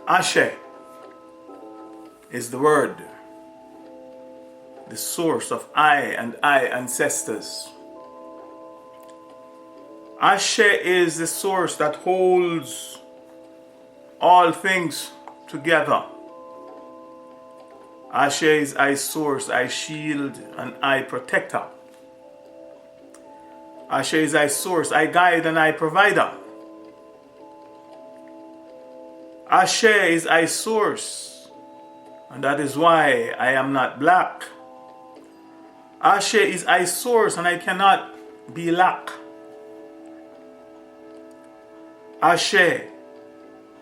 Ashe is the word, the source of I and I ancestors. Ashe is the source that holds all things together. Ashe is I source, I shield, and I protector. Ashe is I source, I guide, and I provider. Ashe is I source, and that is why I am not black. Ashe is I source, and I cannot be lack. Ashe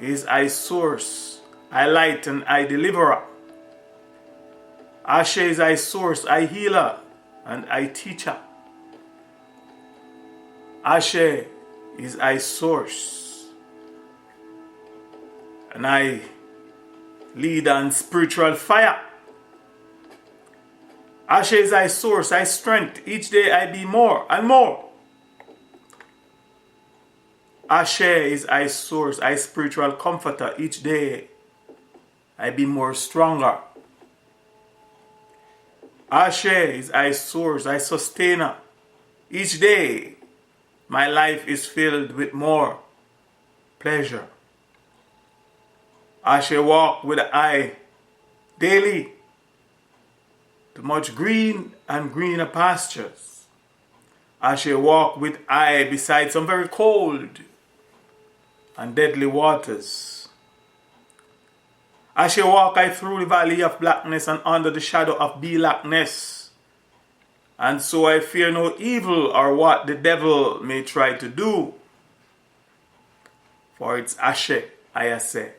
is I source, I light, and I deliverer. Ashe is I source, I healer, and I teacher. Ashe is I source, and I lead on spiritual fire. Ashe is I source, I strength. Each day I be more and more. Ashe is I source, I spiritual comforter. Each day I be more stronger. Ashe is I source, I sustainer. Each day my life is filled with more pleasure. Ashe walk with I daily to much green and greener pastures. Ashe walk with I beside some very cold and deadly waters. Ashe walk I through the valley of blackness and under the shadow of blackness. And so I fear no evil or what the devil may try to do. For it's Ashe, I say.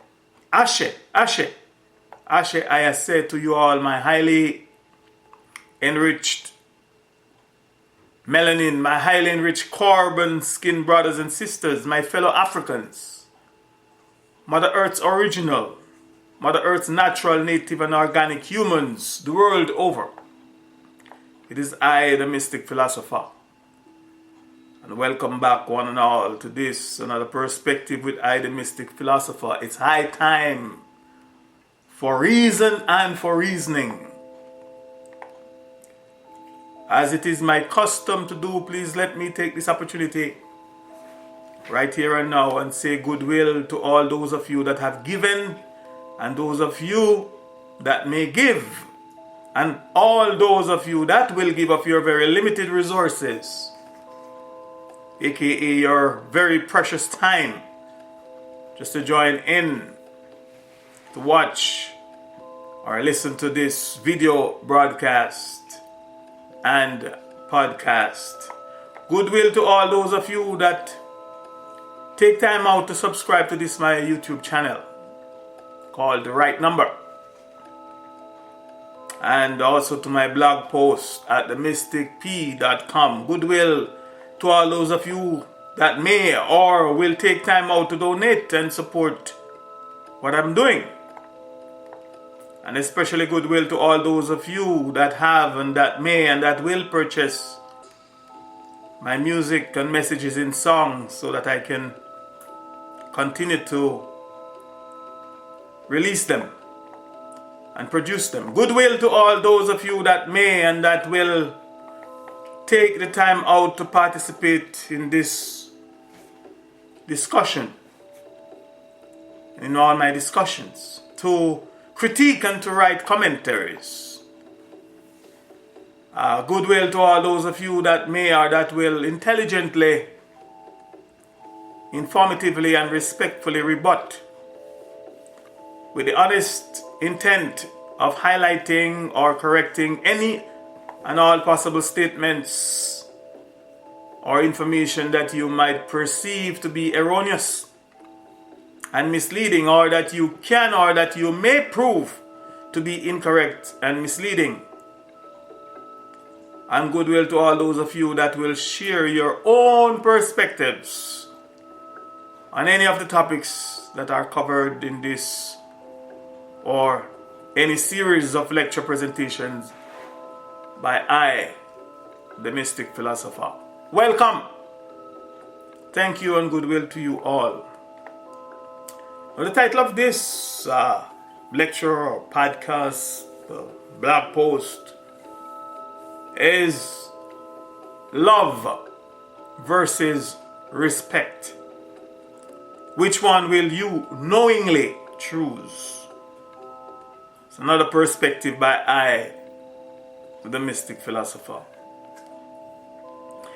Ashe, Ashe, Ashe, I say to you all, my highly enriched melanin, my highly enriched carbon skin brothers and sisters, my fellow Africans, Mother Earth's original, Mother Earth's natural, native, and organic humans the world over. It is I, the Mystic Philosopher. And welcome back, one and all, to this another perspective with I, the Mystic Philosopher. It's high time for reason and for reasoning. As it is my custom to do, please let me take this opportunity right here and now and say goodwill to all those of you that have given and those of you that may give and all those of you that will give of your very limited resources, aka your very precious time, just to join in to watch or listen to this video broadcast and podcast. Goodwill to all those of you that take time out to subscribe to this my YouTube channel called The Right Number, and also to my blog post at themysticp.com. Goodwill to all those of you that may or will take time out to donate and support what I'm doing. And especially goodwill to all those of you that have and that may and that will purchase my music and messages in songs so that I can continue to release them and produce them. Goodwill to all those of you that may and that will take the time out to participate in this discussion, in all my discussions, to critique and to write commentaries. Goodwill to all those of you that may or that will intelligently, informatively, and respectfully rebut with the honest intent of highlighting or correcting any and all possible statements or information that you might perceive to be erroneous and misleading, or that you can or that you may prove to be incorrect and misleading. And goodwill to all those of you that will share your own perspectives on any of the topics that are covered in this or any series of lecture presentations by I, the Mystic Philosopher. Welcome. Thank you and goodwill to you all. Now, the title of this lecture or podcast, blog post is Love versus Respect. Which one will you knowingly choose? It's another perspective by the Mystic Philosopher.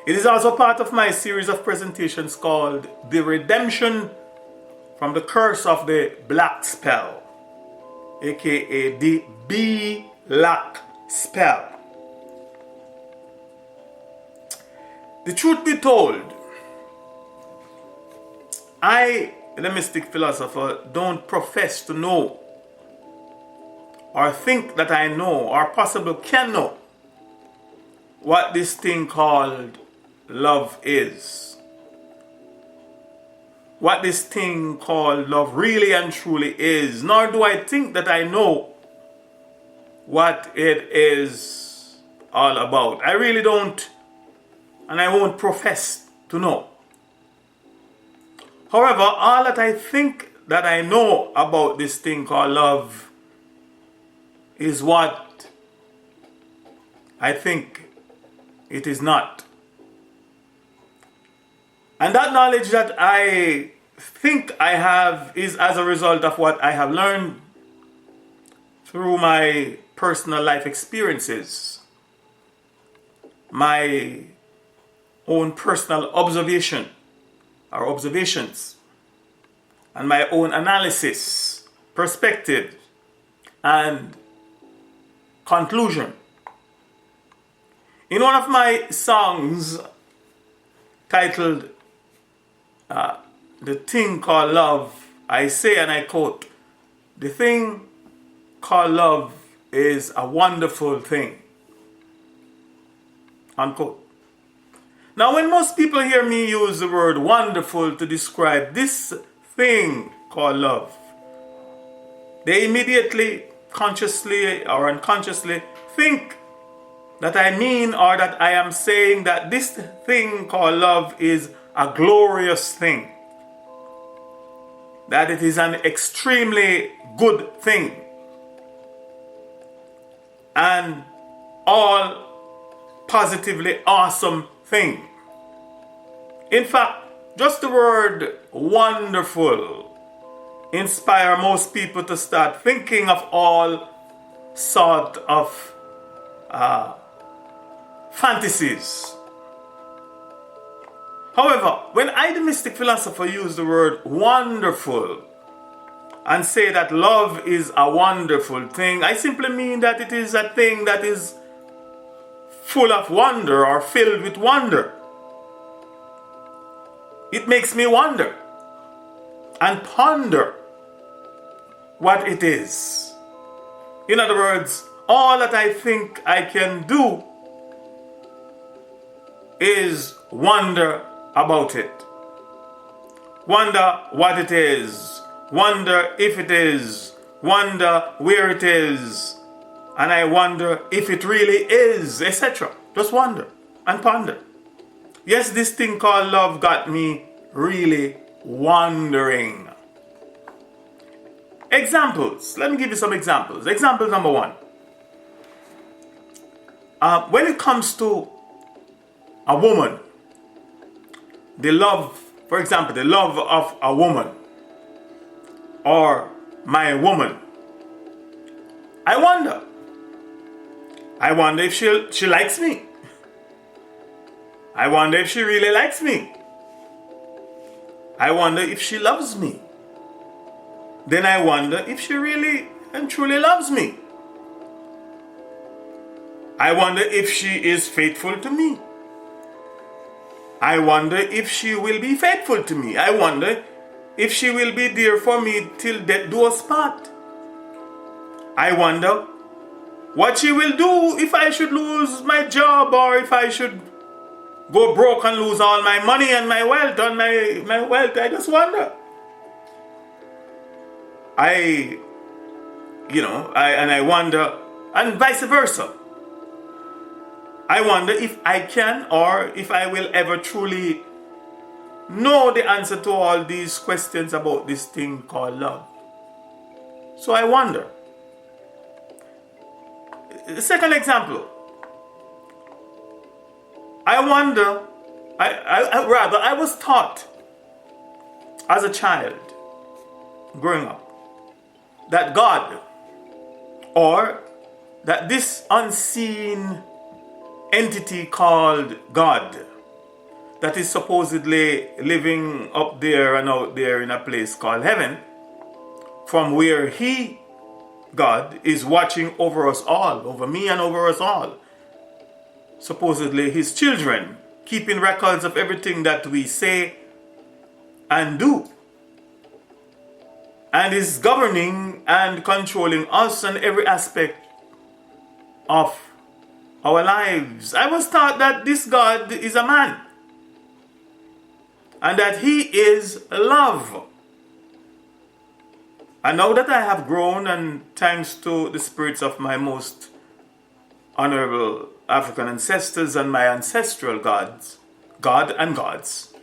It is also part of my series of presentations called The Redemption from the Curse of the Black Spell, aka the Black Spell. The truth be told, I, the Mystic Philosopher, don't profess to know or think that I know or possibly can know what this thing called love is. What this thing called love really and truly is. Nor do I think that I know what it is all about. I really don't, and I won't profess to know. However, all that I think that I know about this thing called love is what I think it is not. And that knowledge that I think I have is as a result of what I have learned through my personal life experiences, my own personal observations, and my own analysis, perspective, and conclusion. In one of my songs titled The Thing Called Love, I say, and I quote, "The thing called love is a wonderful thing." Unquote. Now, when most people hear me use the word wonderful to describe this thing called love, they immediately, consciously or unconsciously, think that I mean or that I am saying that this thing called love is a glorious thing, that it is an extremely good thing, and all positively awesome thing. In fact, just the word wonderful inspire most people to start thinking of all sort of fantasies. However, when I, the Mystic Philosopher, use the word wonderful and say that love is a wonderful thing, I simply mean that it is a thing that is full of wonder or filled with wonder. It makes me wonder and ponder what it is. In other words, all that I think I can do is wonder about it. Wonder what it is. Wonder if it is. Wonder where it is. And I wonder if it really is, etc. Just wonder and ponder. Yes, this thing called love got me really wondering. Examples. Let me give you some examples. Example number one. When it comes to a woman, the love, for example, the love of a woman or my woman, I wonder if she likes me. I wonder if she really likes me. I wonder if she loves me. Then I wonder if she really and truly loves me. I wonder if she is faithful to me. I wonder if she will be faithful to me. I wonder if she will be there for me till death do us part. I wonder what she will do if I should lose my job or if I should go broke and lose all my money and my wealth and my wealth. I just wonder. I wonder, and vice versa. I wonder if I can or if I will ever truly know the answer to all these questions about this thing called love. So I wonder. The second example. I wonder, I was taught as a child, growing up, that God, or that this unseen entity called God, that is supposedly living up there and out there in a place called heaven, from where He, God, is watching over us all, over me and over us all. Supposedly His children, keeping records of everything that we say and do, and is governing and controlling us and every aspect of our lives. I was taught that this God is a man and that He is love. And now that I have grown, and thanks to the spirits of my most honorable African ancestors and my ancestral gods, God and gods,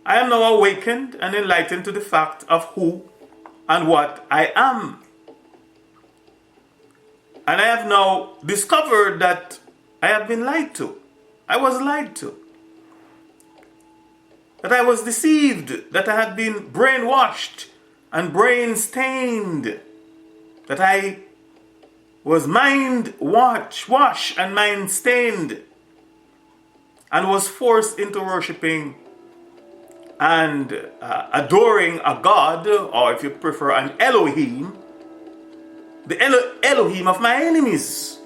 I am now awakened and enlightened to the fact of who and what I am. And I have now discovered that I have been lied to. I was lied to. That I was deceived. That I had been brainwashed and brain stained. That I was mind wash and mind stained. And was forced into worshipping and adoring a God, or if you prefer, an Elohim, the Elohim of my enemies.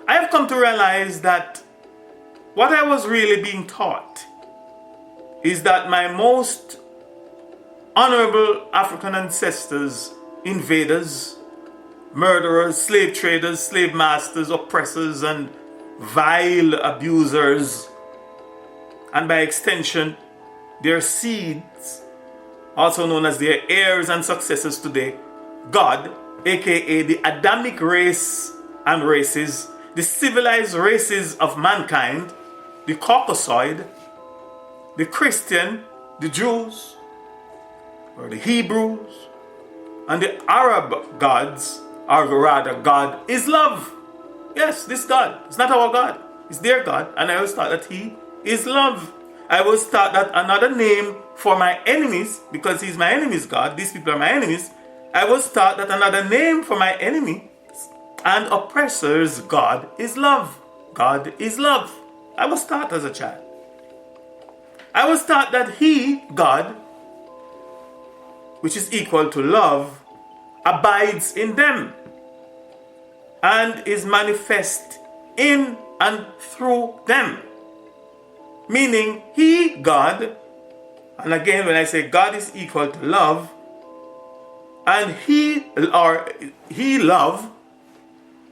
I have come to realize that what I was really being taught is that my most honorable African ancestors, invaders, murderers, slave traders, slave masters, oppressors, and vile abusers, and by extension, their seeds, also known as their heirs and successors today, God, aka the Adamic race and races, the civilized races of mankind, the Caucasoid, the Christian, the Jews, or the Hebrews, and the Arab gods, or rather, God is love. Yes, this God is not our God, it's their God, and I always thought that He is love. I always thought that another name for my enemies, because He's my enemy's God, these people are my enemies, I was taught that another name for my enemies and oppressors' God is love. God is love. I was taught as a child. I was taught that He, God, which is equal to love, abides in them and is manifest in and through them. Meaning He, God, and again when I say God is equal to love, and He love,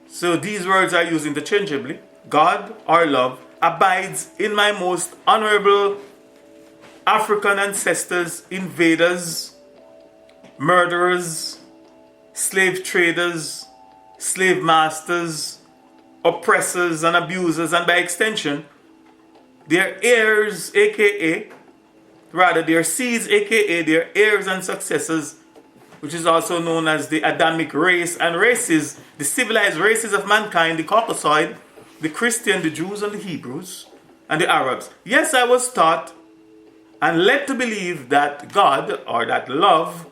so these words are used interchangeably, God or love, abides in my most honorable African ancestors, invaders, murderers, slave traders, slave masters, oppressors and abusers, and by extension, their heirs, aka, rather their seeds, aka their heirs and successors, which is also known as the Adamic race and races, the civilized races of mankind, the Caucasoid, the Christian, the Jews and the Hebrews, and the Arabs. Yes, I was taught and led to believe that God, or that love,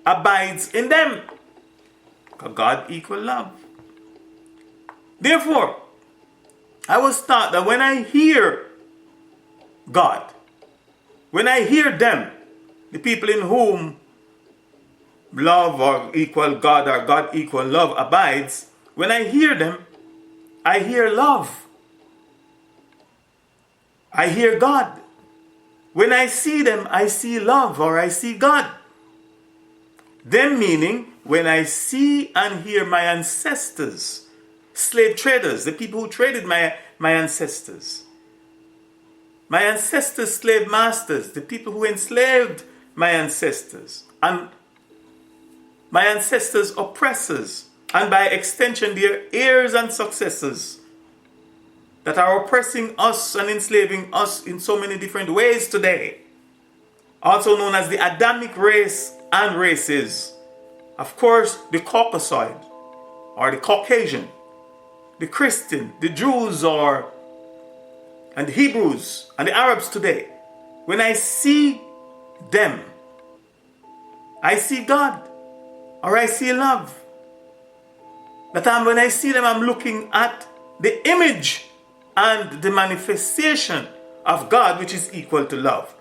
abides in them. Because God equal love. Therefore, I was taught that when I hear God, when I hear them, the people in whom love or equal God or God equal love abides, when I hear them, I hear love. I hear God. When I see them, I see love or I see God. Them meaning, when I see and hear my ancestors, slave traders, the people who traded my ancestors, my ancestors' slave masters, the people who enslaved my ancestors, and my ancestors' oppressors, and by extension their heirs and successors that are oppressing us and enslaving us in so many different ways today. also known as the Adamic race and races. Of course, the Caucasoid, or the Caucasian, the Christian, the Jews, and the Hebrews, and the Arabs today. When I see them, I see God, or I see love. But when I see them, I'm looking at the image and the manifestation of God, which is equal to love.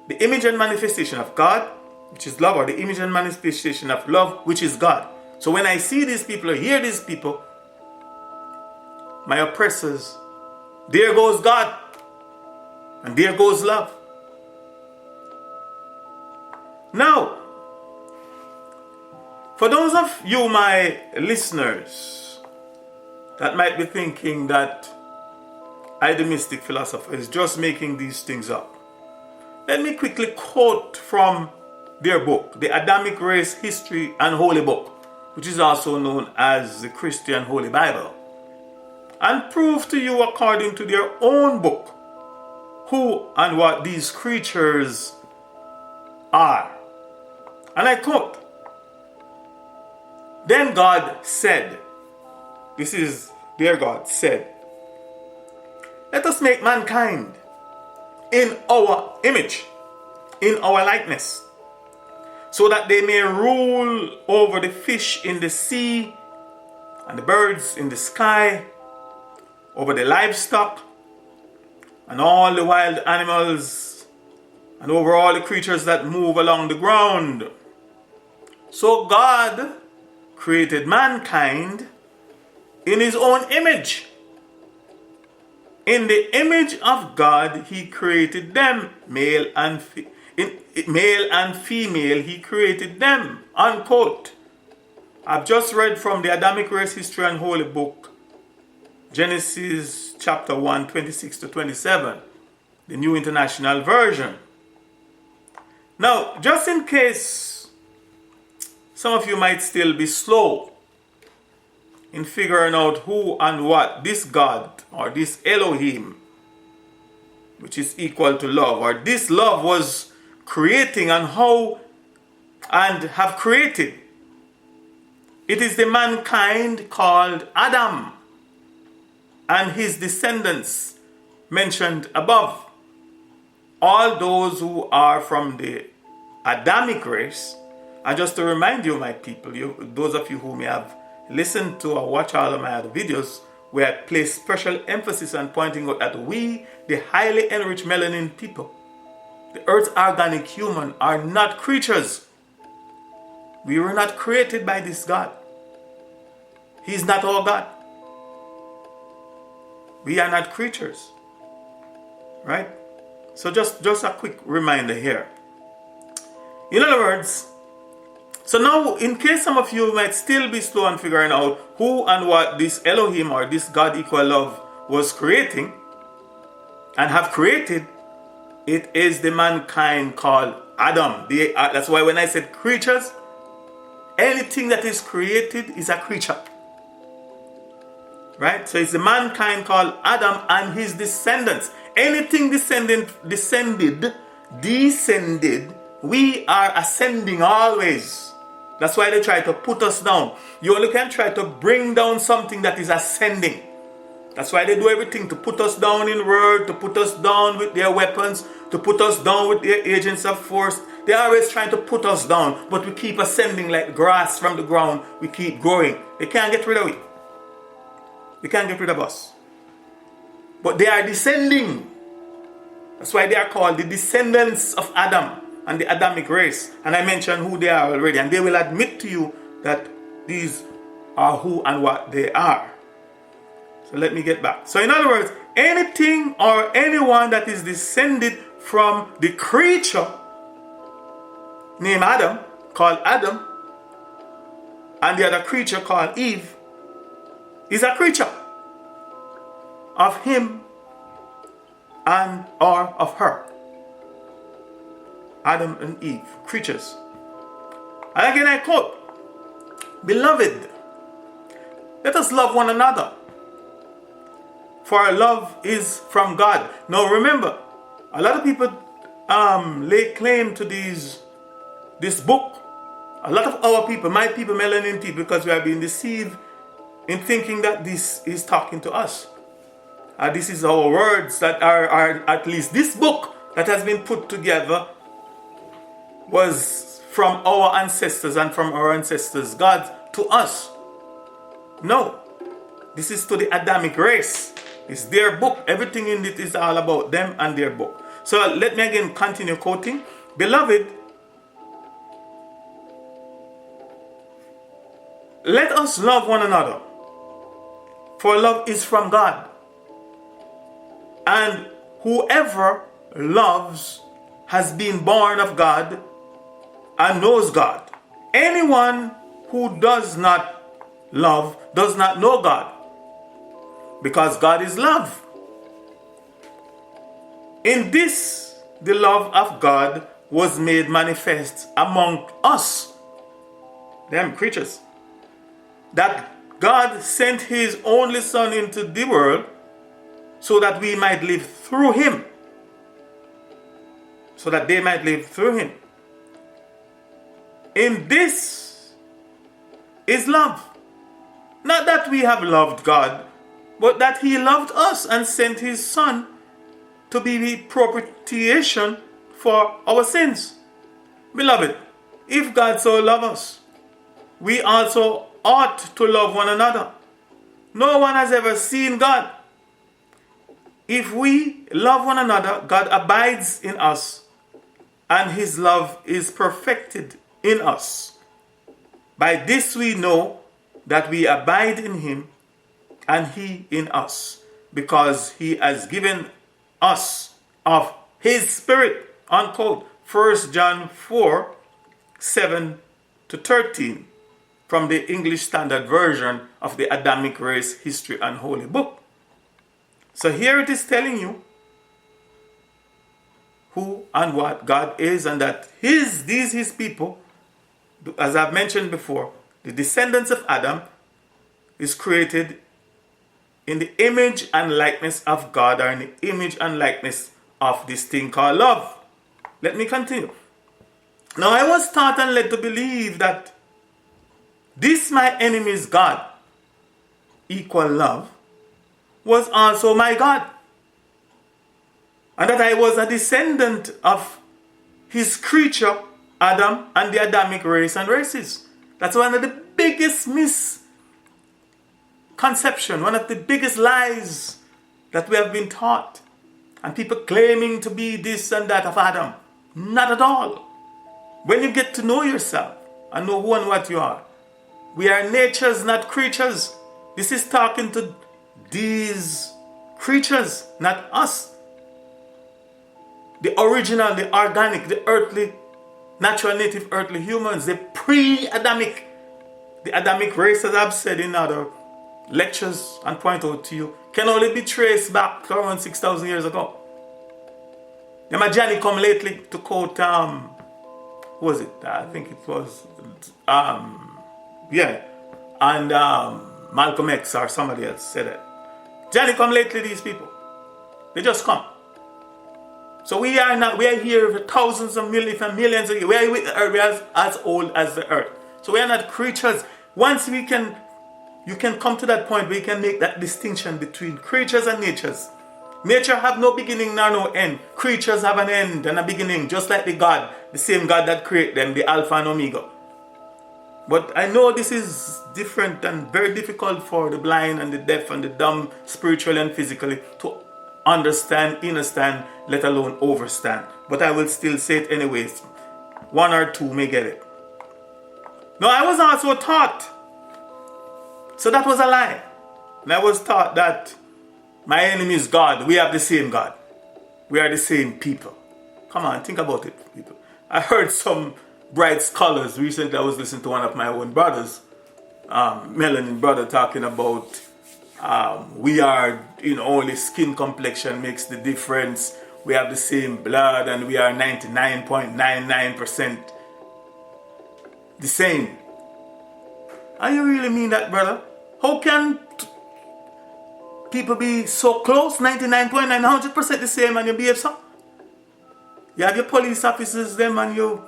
The image and manifestation of God, which is love, or the image and manifestation of love, which is God. So when I see these people or hear these people, my oppressors, there goes God, and there goes love. Now, for those of you, my listeners, that might be thinking that I, the Mystic Philosopher, is just making these things up, let me quickly quote from their book, The Adamic Race, History and Holy Book, which is also known as the Christian Holy Bible, and prove to you according to their own book who and what these creatures are. And I quote, "Then God said," this is their God said, "Let us make mankind in our image, in our likeness, so that they may rule over the fish in the sea and the birds in the sky, over the livestock and all the wild animals, and over all the creatures that move along the ground." So God created mankind in his own image. In the image of God, he created them, male and female, he created them, unquote. I've just read from the Adamic Race, History and Holy Book, Genesis chapter 1, 26 to 27, the New International Version. Now, just in case some of you might still be slow in figuring out who and what this God, or this Elohim, which is equal to love, or this love was creating and how and have created. It is the mankind called Adam and his descendants mentioned above. All those who are from the Adamic race. And just to remind you, my people, those of you who may have listened to or watched all of my other videos, where I place special emphasis on pointing out that we, the highly enriched melanin people, the earth's organic human, are not creatures. We were not created by this God. He is not our God. We are not creatures. Right? So just a quick reminder here. In other words, so now, in case some of you might still be slow in figuring out who and what this Elohim, or this God equal love, was creating and have created, it is the mankind called Adam. That's why when I said creatures, anything that is created is a creature. Right? So it's the mankind called Adam and his descendants. Anything descended, we are ascending always. That's why they try to put us down. You only can try to bring down something that is ascending. That's why they do everything to put us down in word, to put us down with their weapons, to put us down with their agents of force. They're always trying to put us down, but we keep ascending like grass from the ground. We keep growing. They can't get rid of it. They can't get rid of us. But they are descending. That's why they are called the descendants of Adam and the Adamic race. And I mentioned who they are already. And they will admit to you that these are who and what they are. So let me get back. So in other words, anything or anyone that is descended from the creature named Adam, called Adam, and the other creature called Eve, is a creature of him and or of her. Adam and Eve, creatures. And again I quote, "Beloved, let us love one another, for our love is from God." Now remember, a lot of people lay claim to this book. A lot of our people, my people, melanin people, because we are being deceived in thinking that this is talking to us. This is our words that are at least this book that has been put together was from our ancestors and from our ancestors, God, to us. No, this is to the Adamic race. It's their book. Everything in it is all about them and their book. So let me again continue quoting. Beloved, let us love one another, for love is from God. And whoever loves has been born of God and knows God. Anyone who does not love does not know God, because God is love. In this, the love of God was made manifest among us, them creatures, that God sent his only Son into the world so that we might live through him. So that they might live through him. In this is love. Not that we have loved God, but that he loved us and sent his Son to be the propitiation for our sins. Beloved, if God so loved us, we also ought to love one another. No one has ever seen God. If we love one another, God abides in us, and his love is perfected in us. By this we know that we abide in him and he in us, because he has given us of his Spirit, unquote. 1 John 4, 7-13, from the English Standard Version of the Adamic Race History and Holy Book. So here it is telling you who and what God is, and that his people, as I've mentioned before, the descendants of Adam, is created in the image and likeness of God, or in the image and likeness of this thing called love. Let me continue. Now I was taught and led to believe that this my enemy's God, equal love, was also my God, and that I was a descendant of his creature, Adam, and the Adamic race and races. That's one of the biggest misconceptions, one of the biggest lies that we have been taught. And people claiming to be this and that of Adam. Not at all. When you get to know yourself and know who and what you are, we are natures, not creatures. This is talking to these creatures, not us. The original, the organic, the earthly, natural, native, earthly humans, the pre-Adamic, the Adamic race, as I've said in other lectures and point out to you, can only be traced back to around 6,000 years ago. Then my Johnny come lately to quote, who was it? I think it was, and Malcolm X or somebody else said it. Johnny come lately, these people. They just come. So we are here for thousands of millions and millions of years. We are with the earth. We are as old as the earth. So we are not creatures. Once you can come to that point where you can make that distinction between creatures and natures. Nature have no beginning nor no end. Creatures have an end and a beginning, just like the God, the same God that created them, the Alpha and Omega. But I know this is different and very difficult for the blind and the deaf and the dumb, spiritually and physically, to understand, understand, let alone overstand. But I will still say it anyways. One or two may get it. Now I was also taught, so that was a lie. And I was taught that my enemy is God. We have the same God. We are the same people. Come on, think about it, people. I heard some bright scholars recently. I was listening to one of my own brothers, melanin brother, talking about we are, only skin complexion makes the difference. We have the same blood and we are 99.99% the same. Are you really mean that, brother? How can people be so close, 99.9, 100% the same, and you behave so? You have your police officers, them, and your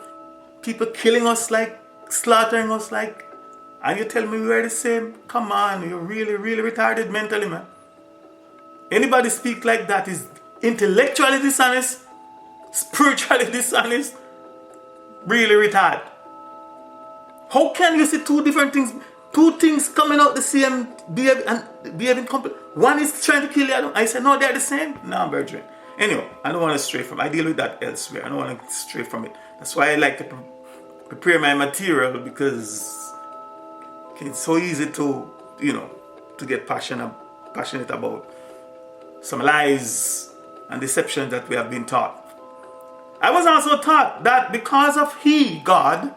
people killing us like, slaughtering us like, and you tell me we're the same? Come on, you're really, really retarded mentally, man. Anybody speak like that is intellectually dishonest, spiritually dishonest, really retarded. How can you see two different things, two things coming out the same, behaving completely? One is trying to kill the other. I said, no, they're the same. No, brethren. Anyway, I don't want to stray from it. I deal with that elsewhere. I don't want to stray from it. That's why I like to prepare my material, because it's so easy to, to get passionate about some lies and deception that we have been taught. I was also taught that because of God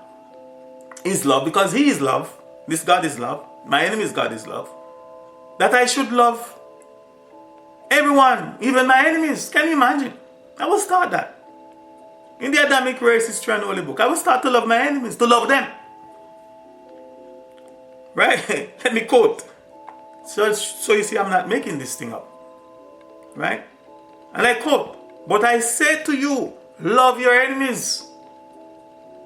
is love, because He is love, this God is love, my enemy's God is love, that I should love everyone, even my enemies. Can you imagine? I was taught that. In the Adamic Race History and Holy Book, I was taught to love my enemies, to love them. Right? Let me quote. So you see, I'm not making this thing up. Right? And I quote, "But I say to you, love your enemies.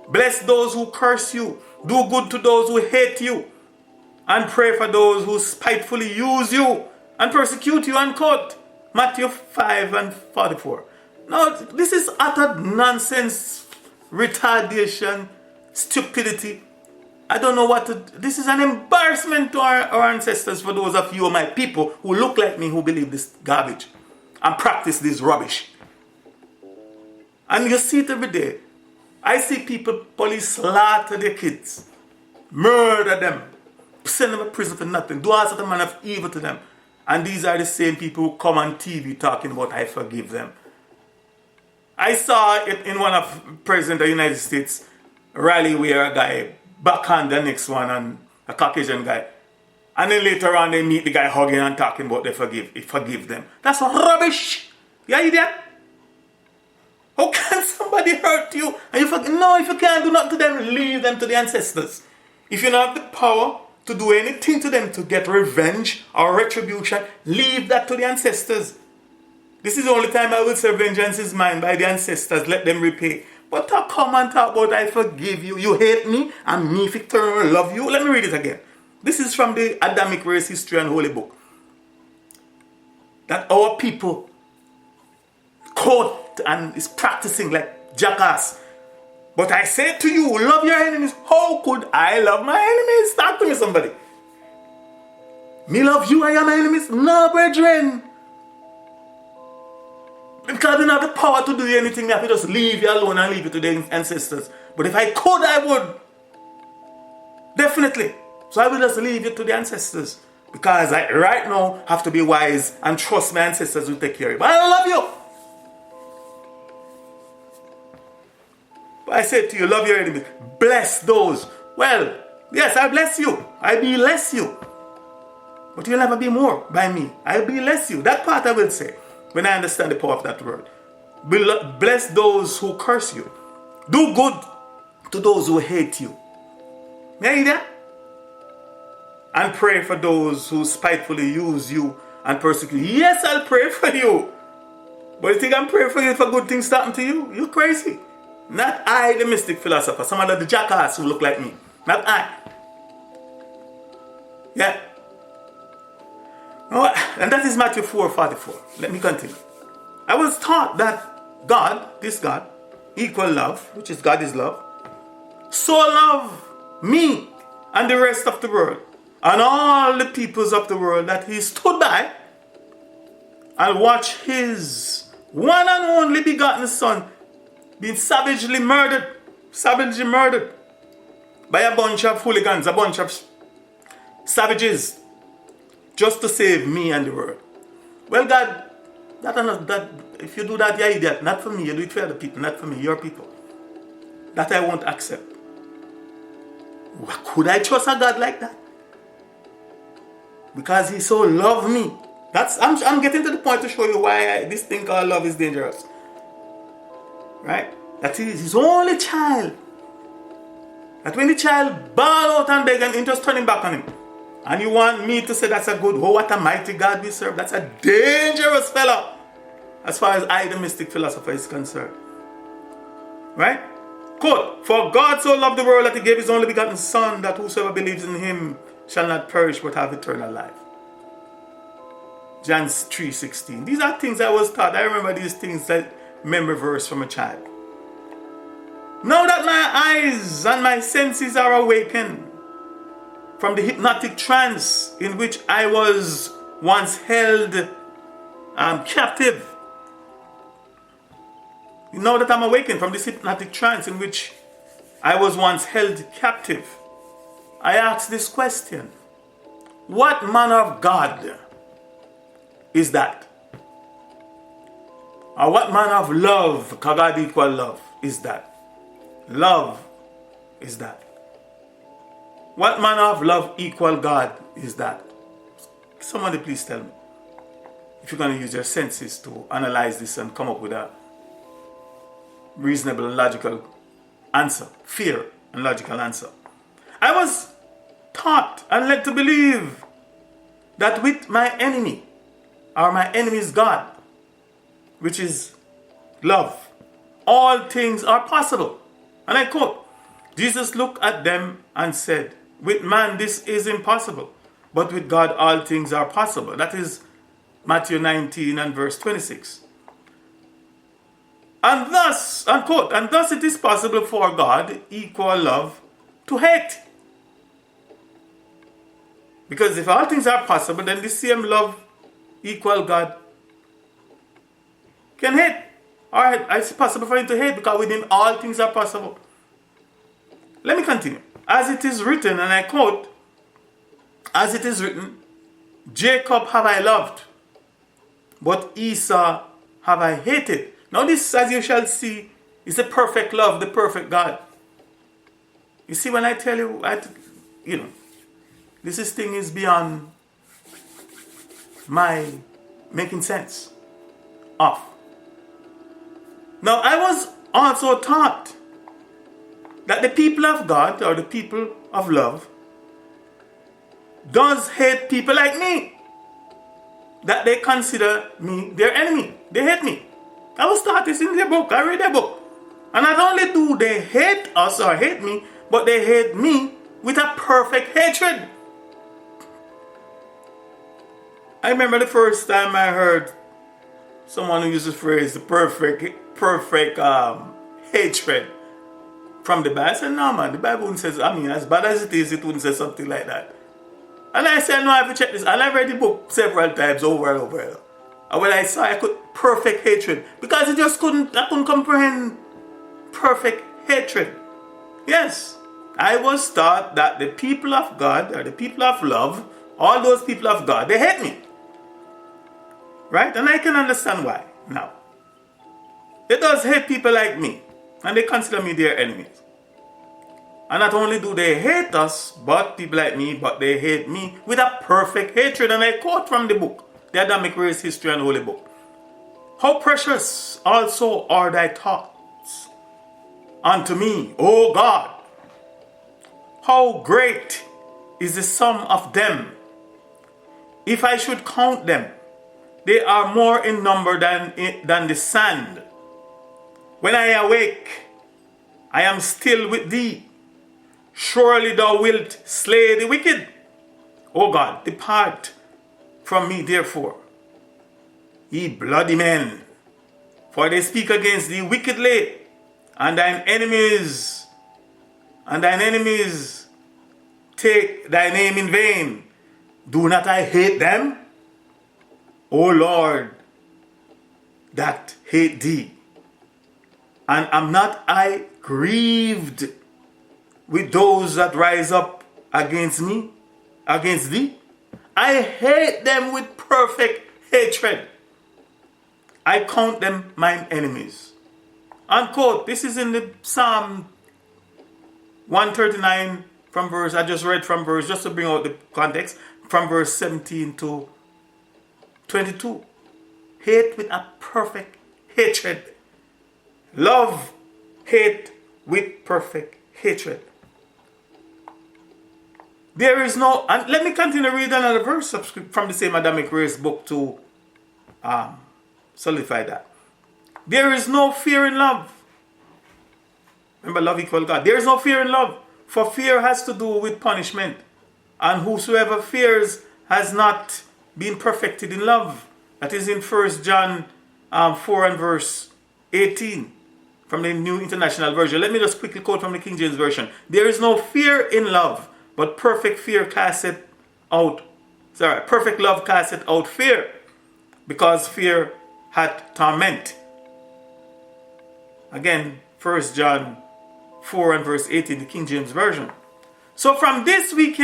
Bless those who curse you. Do good to those who hate you. And pray for those who spitefully use you and persecute you." Unquote. Matthew 5:44. Now, this is utter nonsense, retardation, stupidity. I don't know what to... This is an embarrassment to our ancestors, for those of you, my people, who look like me, who believe this garbage and practice this rubbish. And you see it every day. I see people, police slaughter their kids, murder them, send them to prison for nothing, do all sorts of manner of evil to them. And these are the same people who come on TV talking about, I forgive them. I saw it in one of President of the United States rally where a guy backhand the next one, and a Caucasian guy. And then later on they meet the guy hugging and talking about they forgive them. That's rubbish. You idiot. How can somebody hurt you and you forgive? No, if you can't do nothing to them, leave them to the ancestors. If you don't have the power to do anything to them to get revenge or retribution, leave that to the ancestors. This is the only time I will say vengeance is mine by the ancestors. Let them repay. But come and talk about I forgive you. You hate me and me, Victor, love you. Let me read it again. This is from the Adamic Race History and Holy Book. That our people quote and is practicing like jackass. But I say to you, love your enemies. How could I love my enemies? Talk to me, somebody. Me love you and you're my enemies? No, brethren. Because I don't have the power to do anything. I have to just leave you alone and leave it to the ancestors. But if I could, I would. Definitely. So I will just leave it to the ancestors. Because I right now have to be wise and trust my ancestors will take care of you. But I love you. But I said to you, love your enemies. Bless those. Well, yes, I bless you. I bless you. But you'll never be more by me. I bless you. That part I will say. When I understand the power of that word. Bless those who curse you. Do good to those who hate you. May I hear that? And pray for those who spitefully use you and persecute you. Yes, I'll pray for you. But you think I'm praying for you for good things to happen to you? You're crazy. Not I, the mystic philosopher. Some of the jackass who look like me. Not I. Yeah. And that is Matthew 4:44. Let me continue. I was taught that God, this God, equal love, which is God is love, so loved me and the rest of the world and all the peoples of the world that He stood by and watched His one and only begotten Son being savagely murdered by a bunch of hooligans, a bunch of savages, just to save me and the world. Well, God, that if you do that, you're idiot. Not for me. You do it for other people, not for me, your people. That I won't accept. Could I trust a God like that? Because He so loved me. I'm getting to the point to show you why this thing called love is dangerous. Right? That He is His only child. That when the child bawl out and beg and He just turning back on Him. And you want me to say that's a good, oh, what a mighty God we serve. That's a dangerous fellow. As far as I, the mystic philosopher, is concerned. Right? Quote, for God so loved the world that he gave his only begotten Son, that whosoever believes in him shall not perish but have eternal life. John 3:16. These are things I was taught. I remember these things like memory verse from a child. Now that my eyes and my senses are awakened from the hypnotic trance in which I was once held captive. Now that I'm awakened from this hypnotic trance in which I was once held captive, I ask this question. What manner of God is that? Or what manner of love, God equal love, is that? Love is that. What manner of love equal God is that? Somebody please tell me. If you're going to use your senses to analyze this and come up with a reasonable and logical answer. Fair and logical answer. I was taught and led to believe that with my enemy, or my enemy's God, which is love, all things are possible. And I quote, Jesus looked at them and said, with man this is impossible, but with God all things are possible. That is Matthew 19 and verse 26. And thus, unquote, and thus it is possible for God, equal love, to hate. Because if all things are possible, then the same love, equal God, can hate. Or it's possible for him to hate, because with him all things are possible. Let me continue. As it is written, and I quote, as it is written, Jacob have I loved, but Esau have I hated. Now this, as you shall see, is the perfect love, the perfect God. You see, when I tell you, this thing is beyond my making sense of. Now, I was also taught that the people of God, or the people of love, does hate people like me. That they consider me their enemy. They hate me. I was taught this in their book. I read their book. And not only do they hate us or hate me, but they hate me with a perfect hatred. I remember the first time I heard someone who used the phrase the perfect hatred from the Bible. I said, no man, the Bible wouldn't say, as bad as it is, it wouldn't say something like that. And I said, no, I have to check this. And I read the book several times over and over. And when I saw I could perfect hatred, because I couldn't comprehend perfect hatred. Yes, I was taught that the people of God, or the people of love, all those people of God, they hate me. Right? And I can understand why now. They does hate people like me, and they consider me their enemies. And not only do they hate us, but people like me, but they hate me with a perfect hatred. And I quote from the book, The Adamic Race, History and Holy Book. How precious also are thy thoughts unto me, O God. How great is the sum of them. If I should count them, they are more in number than the sand. When I awake, I am still with thee. Surely thou wilt slay the wicked. O God, depart from me therefore, ye bloody men, for they speak against thee wickedly, and thine enemies take thy name in vain. Do not I hate them? O Lord, that hate thee. And am not I grieved with those that rise up against me, against thee? I hate them with perfect hatred. I count them mine enemies. Unquote. This is in the Psalm 139 from verse, I just read from verse, just to bring out the context, from verse 17 to 22. Hate with a perfect hatred. Love, hate with perfect hatred. There is no, and let me continue to read another verse from the same Adamic Race book to solidify that. There is no fear in love, Remember, love equals God. There is no fear in love, for fear has to do with punishment. And whosoever fears has not been perfected in love. That is in 1 John 4 and verse 18 from the New International Version. Let me just quickly quote from the King James Version. There is no fear in love, but perfect love casteth out fear, because fear hath torment. Again, 1 John 4 and verse 18, the King James Version. So from this we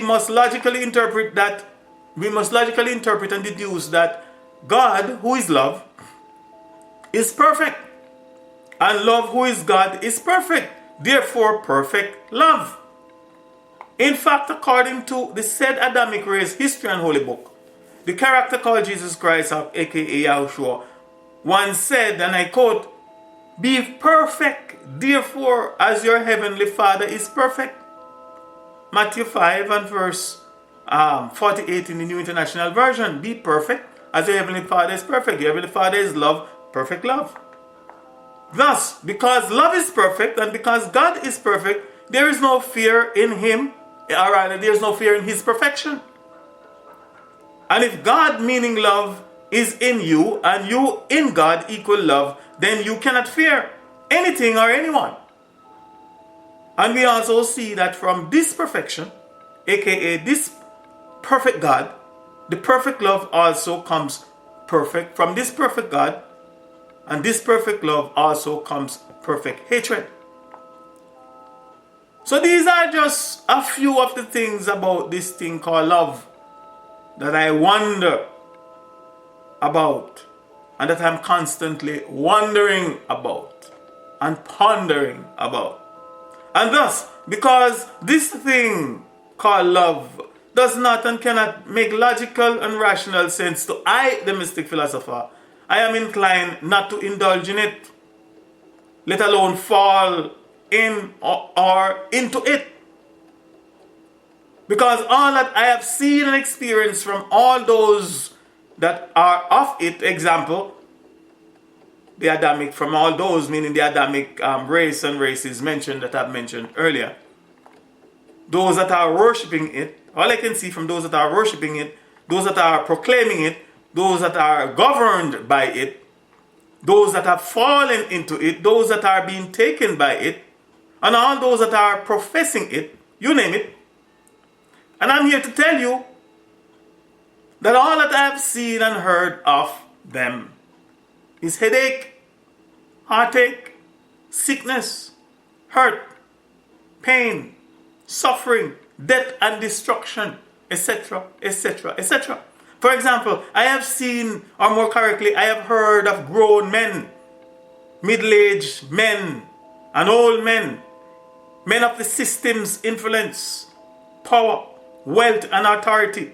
must logically interpret and deduce that God, who is love, is perfect. And love, who is God, is perfect. Therefore, perfect love. In fact, according to the said Adamic race history and holy book, the character called Jesus Christ, aka Yahushua, once said, and I quote, "Be perfect, therefore, as your heavenly Father is perfect." Matthew 5 and verse 48 in the New International Version. Be perfect as your heavenly Father is perfect. Your heavenly Father is love, perfect love. Thus, because love is perfect and because God is perfect, there is no fear in Him, or rather, there is no fear in His perfection. And if God, meaning love, is in you and you in God equal love, then you cannot fear anything or anyone. And we also see that from this perfection, aka this perfect God, the perfect love also comes perfect. From this perfect God and this perfect love also comes perfect hatred. So these are just a few of the things about this thing called love that I wonder about, and that I'm constantly wondering about and pondering about. And thus, because this thing called love does not and cannot make logical and rational sense to I, the mystic philosopher, I am inclined not to indulge in it, let alone fall in or into it. Because all that I have seen and experienced from all those that are of it, example, the Adamic, from all those, meaning the Adamic race and races mentioned that I've mentioned earlier, those that are worshipping it, all I can see from those that are worshipping it, those that are proclaiming it, those that are governed by it, those that have fallen into it, those that are being taken by it, and all those that are professing it, you name it. And I'm here to tell you that all that I have seen and heard of them is headache, heartache, sickness, hurt, pain, suffering, death and destruction, etc., etc., etc. For example, I have seen, or more correctly, I have heard of grown men, middle-aged men, and old men, men of the system's influence, power, wealth, and authority,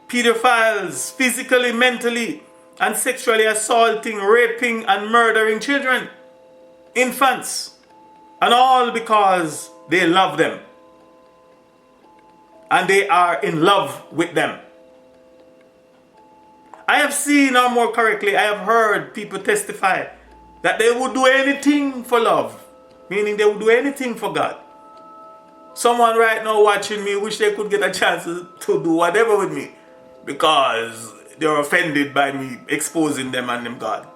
pedophiles, physically, mentally, and sexually assaulting, raping, and murdering children, infants, and all because they love them and they are in love with them. I have seen, or more correctly, I have heard people testify that they would do anything for love, meaning they would do anything for God. Someone right now watching me wish they could get a chance to do whatever with me because they're offended by me exposing them and them God.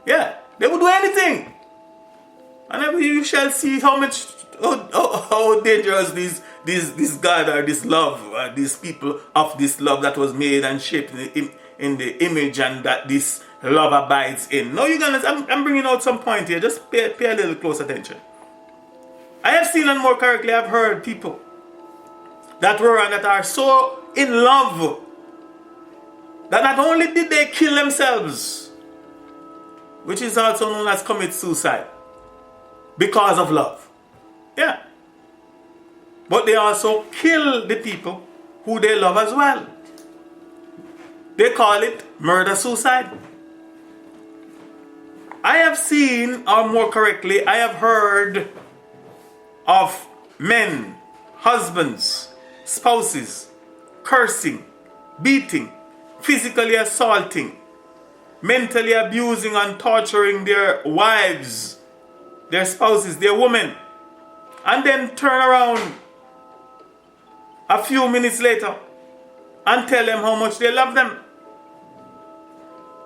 Yeah, they would do anything. And you shall see how dangerous this God or this love, these people of this love that was made and shaped in the image and that this love abides in. Now you're gonna, I'm bringing out some point here. Just pay a little close attention. I have seen, and more correctly, I've heard people that were and that are so in love that not only did they kill themselves, which is also known as commit suicide, because of love. Yeah. But they also kill the people who they love as well. They call it murder-suicide. I have seen, or more correctly, I have heard of men, husbands, spouses, cursing, beating, physically assaulting, mentally abusing and torturing their wives, their spouses, their women, and then turn around a few minutes later and tell them how much they love them.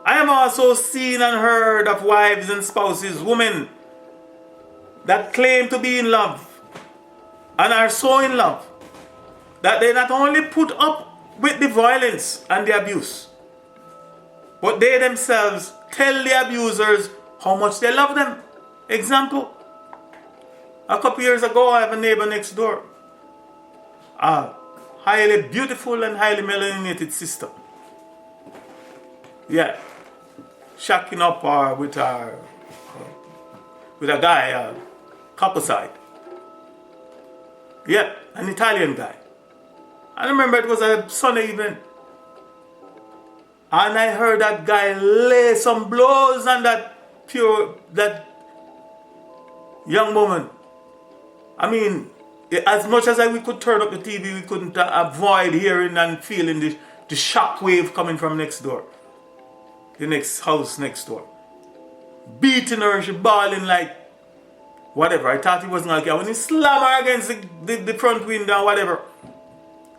I have also seen and heard of wives and spouses, women, that claim to be in love and are so in love that they not only put up with the violence and the abuse, but they themselves tell the abusers how much they love them. Example, a couple years ago, I have a neighbor next door, a highly beautiful and highly melanated sister. Yeah, shacking up with a guy, Caucaside. Yeah, an Italian guy. I remember it was a Sunday evening. And I heard that guy lay some blows on that young woman. I mean, as much as we could turn up the TV, we couldn't avoid hearing and feeling the shock wave coming from next door. The next house next door. Beating her, she bawling like whatever. I thought he wasn't going to get when he slammed her against the front window and whatever.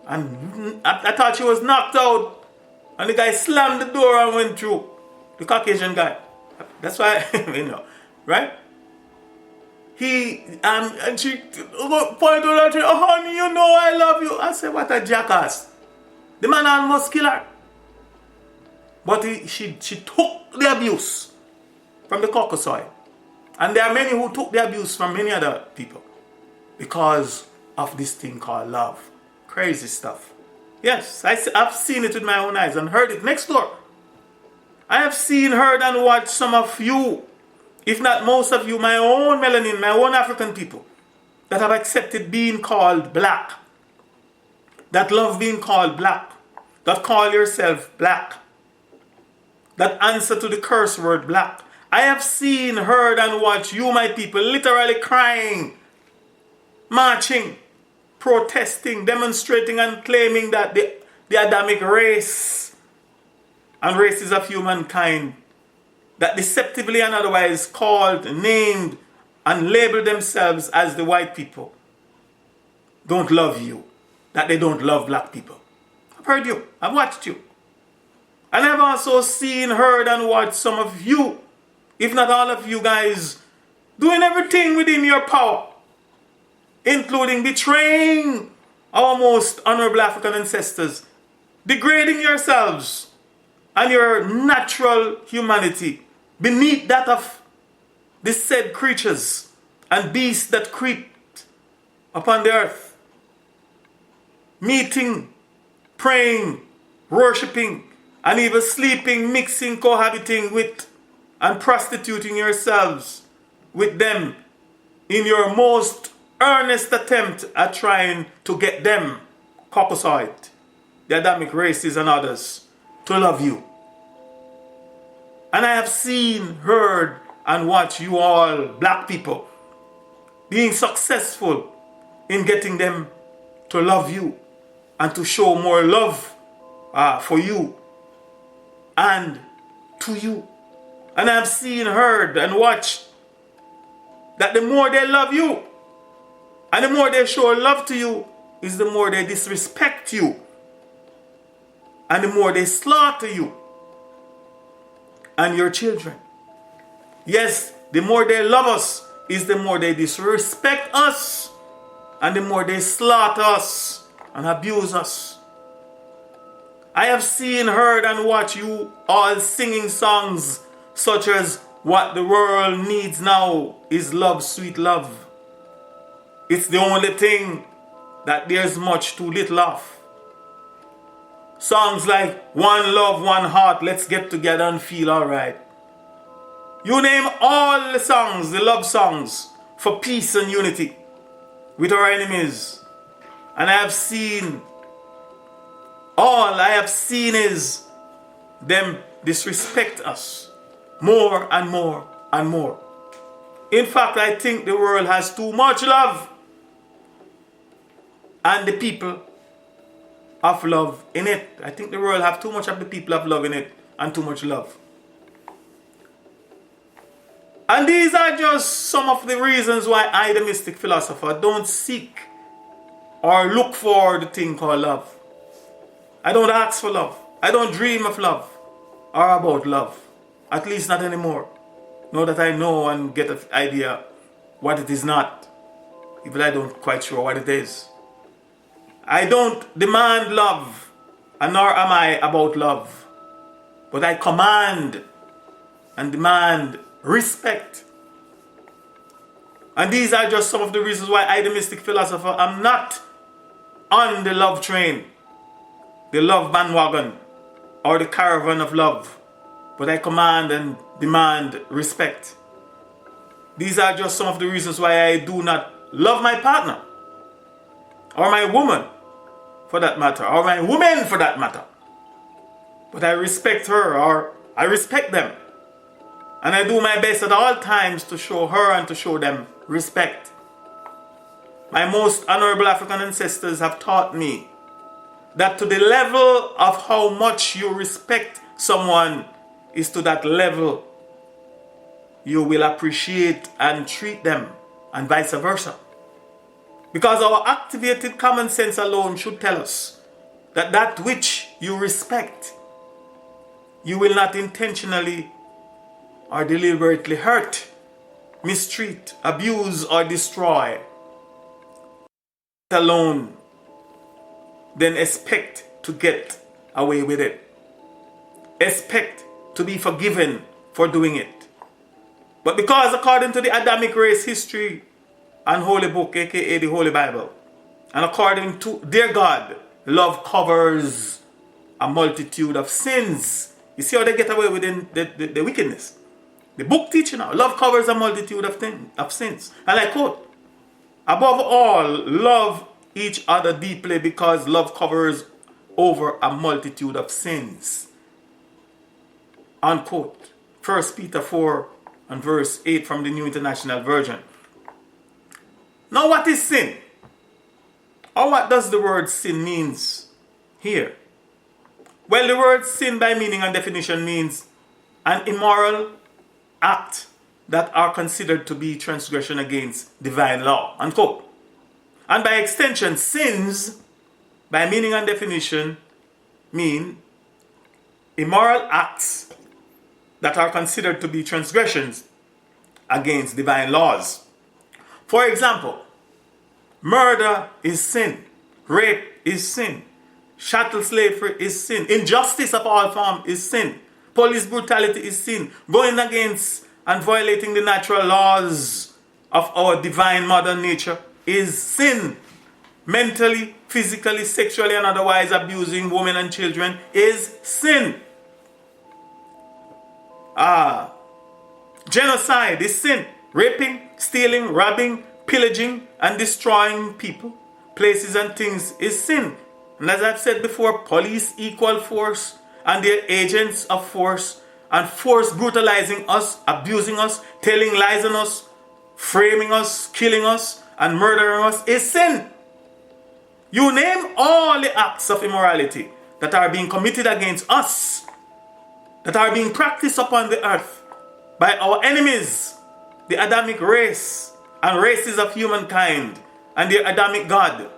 And I thought she was knocked out. And the guy slammed the door and went through. The Caucasian guy. That's why, right? And she pointed out to her, oh, honey, you know I love you. I said, what a jackass. The man almost killed her. But she took the abuse from the Caucasoid. And there are many who took the abuse from many other people because of this thing called love. Crazy stuff. Yes, I've seen it with my own eyes and heard it next door. I have seen, heard, and watched some of you, if not most of you, my own melanin, my own African people, that have accepted being called black, that love being called black, that call yourself black, that answer to the curse word black. I have seen, heard, and watched you, my people, literally crying, marching, protesting, demonstrating, and claiming that the Adamic race and races of humankind that deceptively and otherwise called, named, and labeled themselves as the white people don't love you, that they don't love black people. I've heard you, I've watched you. And I've also seen, heard, and watched some of you, if not all of you guys, doing everything within your power, including betraying our most honorable African ancestors, degrading yourselves and your natural humanity beneath that of the said creatures and beasts that creep upon the earth, meeting, praying, worshipping, and even sleeping, mixing, cohabiting with, and prostituting yourselves with them in your most earnest attempt at trying to get them, Caucasoid, the Adamic races and others, to love you. And I have seen, heard, and watched you all, black people, being successful in getting them to love you and to show more love for you and to you. And I have seen, heard, and watched that the more they love you and the more they show love to you is the more they disrespect you and the more they slaughter you and your children. Yes, the more they love us is the more they disrespect us and the more they slaughter us and abuse us. I have seen, heard, and watched you all singing songs such as "What the world needs now is love, sweet love. It's the only thing that there's much too little of." Songs like "One love, one heart, let's get together and feel alright." You name all the songs, the love songs for peace and unity with our enemies. And I have seen, all I have seen is them disrespect us more and more and more. In fact, I think the world has too much love and the people of love in it. I think the world have too much of the people of love in it and too much love. And these are just some of the reasons why I, the mystic philosopher, don't seek or look for the thing called love. I don't ask for love. I don't dream of love or about love. At least not anymore. Now that I know and get an idea what it is not, even I don't quite sure what it is. I don't demand love, and nor am I about love. But I command and demand respect. And these are just some of the reasons why I, the mystic philosopher, am not on the love train, the love bandwagon, or the caravan of love. But I command and demand respect. These are just some of the reasons why I do not love my partner, or my woman for that matter, or my woman for that matter. But I respect her, or I respect them. And I do my best at all times to show her and to show them respect. My most honorable African ancestors have taught me that to the level of how much you respect someone is to that level you will appreciate and treat them, and vice versa. Because our activated common sense alone should tell us that that which you respect, you will not intentionally or deliberately hurt, mistreat, abuse, or destroy. Alone, then expect to get away with it. Expect to be forgiven for doing it. But because according to the Adamic race history and holy book, aka the Holy Bible, and according to their God, love covers a multitude of sins. You see how they get away with the wickedness? The book teaching now, love covers a multitude of sins. And I quote, above all, love each other deeply because love covers over a multitude of sins. Unquote. 1 Peter 4 and verse 8 from the New International Version. Now what is sin? Or what does the word sin means here? Well, the word sin by meaning and definition means an immoral act that are considered to be transgression against divine law. Unquote. And by extension, sins by meaning and definition mean immoral acts that are considered to be transgressions against divine laws. For example, murder is sin, rape is sin, chattel slavery is sin, injustice of all forms is sin, police brutality is sin, going against and violating the natural laws of our divine mother nature is sin. Mentally, physically, sexually, and otherwise abusing women and children is sin. Genocide is sin. Raping, stealing, robbing, pillaging, and destroying people, places, and things is sin. And as I've said before, police equal force and their agents of force, and force brutalizing us, abusing us, telling lies on us, framing us, killing us, and murdering us is sin. You name all the acts of immorality that are being committed against us, that are being practiced upon the earth by our enemies, the Adamic race and races of humankind and their Adamic God.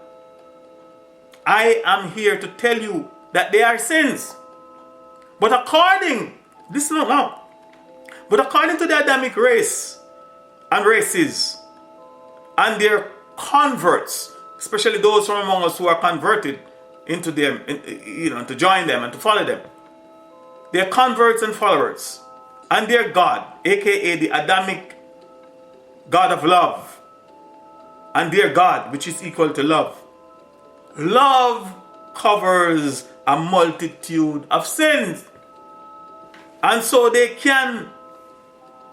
I am here to tell you that they are sins. But according to the Adamic race and races and their converts, especially those from among us who are converted into them, to join them and to follow them, their converts and followers, and their God, aka the Adamic God of love, and their God, which is equal to love. Love covers a multitude of sins. And so they can,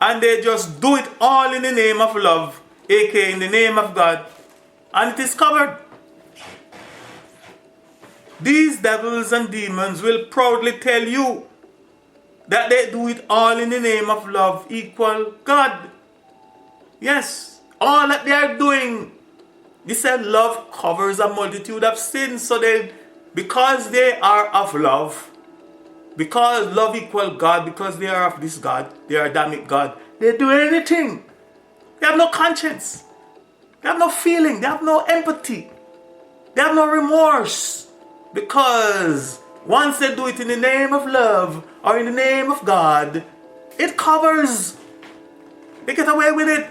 and they just do it all in the name of love, aka in the name of God, and it is covered. These devils and demons will proudly tell you that they do it all in the name of love equal God. Yes, all that they are doing. They said love covers a multitude of sins. So because they are of love, because love equal God, because they are of this God, they are Adamic God, They do anything. They have no conscience. They have no feeling. They have no empathy. They have no remorse. Because once they do it in the name of love or in the name of God, it covers. They get away with it.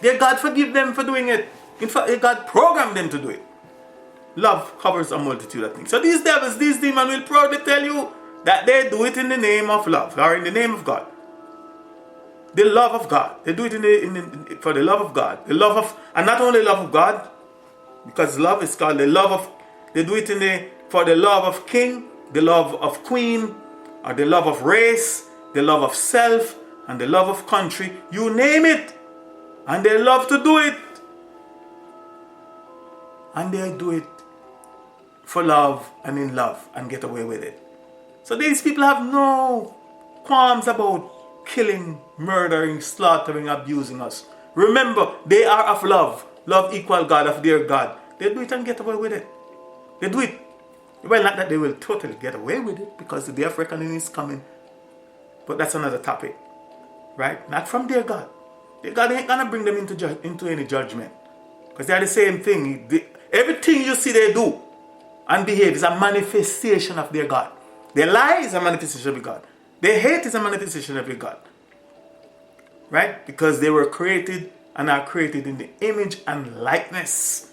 Their God forgive them for doing it. In fact, God programmed them to do it. Love covers a multitude of things. So these devils, these demons will proudly tell you that they do it in the name of love or in the name of God. The love of God. They do it for the love of God. The love of, and not only love of God, because love is called the love of, they do it for the love of king, the love of queen, or the love of race, the love of self, and the love of country. You name it. And they love to do it. And they do it for love and in love and get away with it. So these people have no qualms about killing, murdering, slaughtering, abusing us. Remember, they are of love. Love equal God of their God. They do it and get away with it. They do it. Well, not that they will totally get away with it, because the day of reckoning is coming. But that's another topic. Right? Not from their God. Their God ain't going to bring them into any judgment. Because they are the same thing. Everything you see they do and behave is a manifestation of their God. Their lie is a manifestation of God. Their hate is a manifestation of their God. Right? Because they were created and are created in the image and likeness.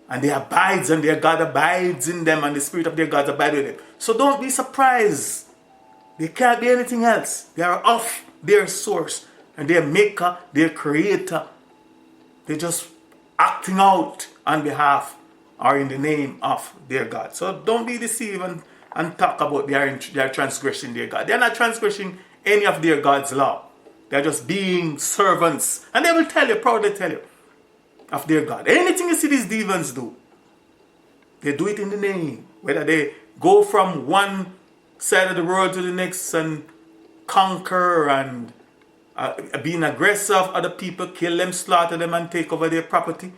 And they abides, and their God abides in them, and the spirit of their God abides with them. So don't be surprised. They can't be anything else. They are of their source. And their maker, their creator. They're just acting out on behalf or in the name of their God. So don't be deceived and talk about they are transgressing their God. They are not transgressing any of their God's law. They are just being servants. And they will tell you, proudly tell you, of their God. Anything you see these demons do, they do it in the name. Whether they go from one side of the world to the next and conquer and being aggressive, other people, kill them, slaughter them, and take over their property,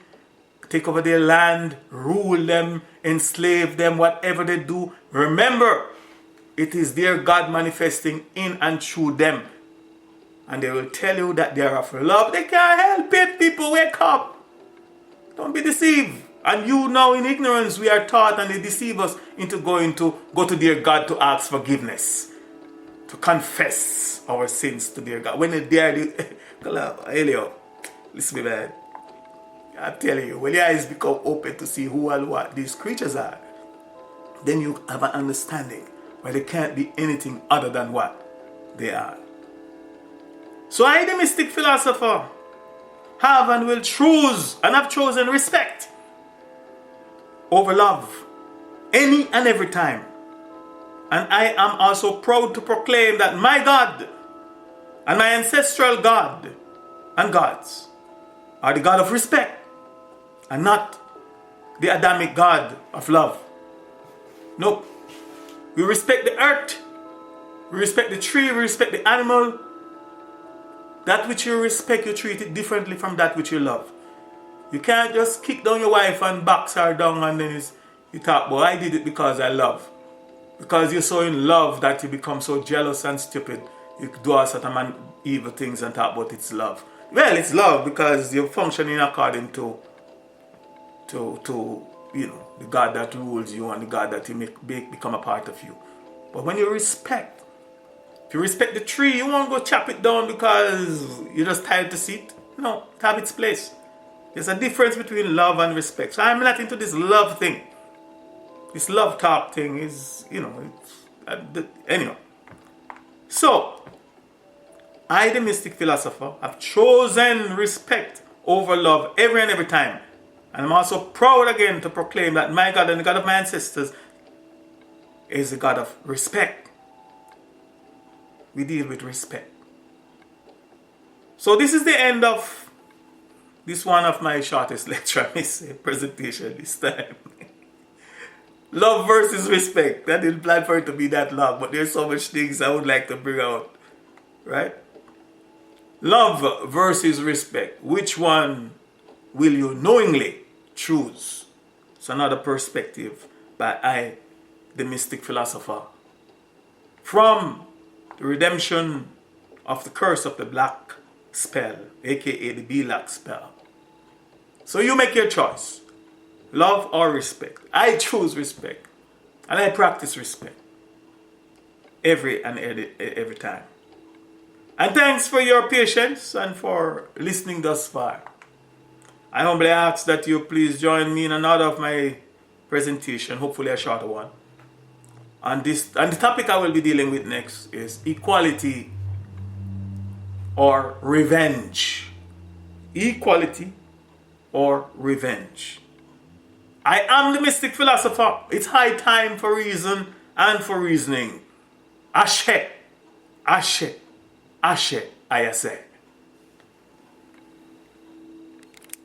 take over their land, rule them, enslave them, whatever they do. Remember, it is their God manifesting in and through them. And they will tell you that they are of love. They can't help it. People, wake up. Don't be deceived. And you now in ignorance, we are taught, and they deceive us into go to their God to ask forgiveness. To confess our sins to their God. When they dare, Elio, listen to me, man. I'm telling you, when your eyes become open to see who and what these creatures are, then you have an understanding where they can't be anything other than what they are. So I, the mystic philosopher, have and will choose and have chosen respect over love any and every time. And I am also proud to proclaim that my God and my ancestral God and gods are the God of respect and not the Adamic God of love. Nope. We respect the earth. We respect the tree. We respect the animal. That which you respect, you treat it differently from that which you love. You can't just kick down your wife and box her down and then you talk, well, I did it because I love. Because you're so in love that you become so jealous and stupid. You do all sort of evil things and talk about it's love. Well, it's love because you're functioning according to the God that rules you and the God that you make become a part of you. But when you respect, if you respect the tree, you won't go chop it down because you're just tired to see it. No, it have its place. There's a difference between love and respect. So I'm not into this love thing. This love talk thing is, anyway. So, I, the mystic philosopher, have chosen respect over love every and every time. And I'm also proud again to proclaim that my God and the God of my ancestors is the God of respect. We deal with respect. So this is the end of this one of my shortest lecture, presentation this time. Love versus respect. I didn't plan for it to be that long, but there's so much things I would like to bring out. Right? Love versus respect. Which one will you knowingly choose? It's another perspective by I, the mystic philosopher. From the redemption of the curse of the black spell, aka the black spell. So you make your choice. Love or respect. I choose respect. And I practice respect. Every time. And thanks for your patience and for listening thus far. I humbly ask that you please join me in another of my presentation, hopefully a shorter one. And the topic I will be dealing with next is equality or revenge. Equality or revenge. I am the Mystic Philosopher. It's high time for reason and for reasoning. Ashe, Ashe, Ashe, I say.